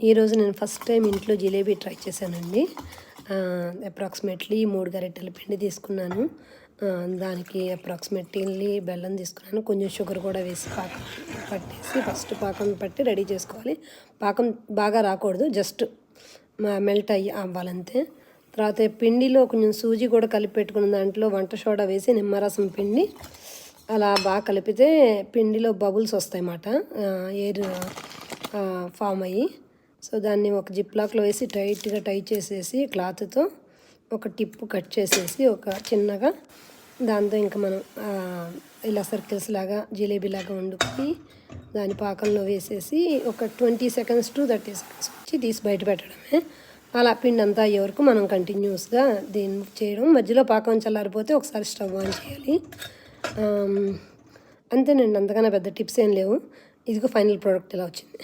ఈరోజు నేను first time ఇంట్లో జిలేబీ ట్రై చేశానండి. అప్రాక్సిమేట్లీ 3 గరిటెల పిండి తీసుకున్నాను. దానికి అప్రాక్సిమేట్లీ బెల్లం తీసుకున్నాను. కొంచెం షుగర్ కూడా వేసి పాకం పట్టేసి ఫస్ట్ పాకం పట్టి రెడీ చేసుకోవాలి. పాకం బాగా రాకూడదు, జస్ట్ మెల్ట్ అవ్వాలంతే. తర్వాత పిండిలో కొంచెం సూజీ కూడా కలిపి పెట్టుకున్న దాంట్లో వంట సోడా వేసి నిమ్మరసం పిండి అలా బాగా కలిపితే పిండిలో బబుల్స్ వస్తాయన్నమాట, ఎయిర్ ఫామ్ అయ్యి. సో దాన్ని ఒక జిప్లాక్లో వేసి టైట్గా టైట్ చేసేసి క్లాత్తో ఒక టిప్పు కట్ చేసేసి ఒక చిన్నగా దాంతో ఇంకా మనం ఇలా సర్కిల్స్ లాగా జిలేబీ లాగా వండుకొని దాని పాకంలో వేసేసి ఒక 20 seconds to 30 seconds వచ్చి తీసి బయట పెట్టడమే. అలా పిండి అంతా అయ్యే వరకు మనం కంటిన్యూస్గా దీన్ని చేయడం. మధ్యలో పాకం చల్లారిపోతే ఒకసారి స్టవ్ ఆన్ చేయాలి. అంతేనండి, అంతకన్నా పెద్ద టిప్స్ ఏం లేవు. ఇదిగో ఫైనల్ ప్రోడక్ట్ ఇలా వచ్చింది.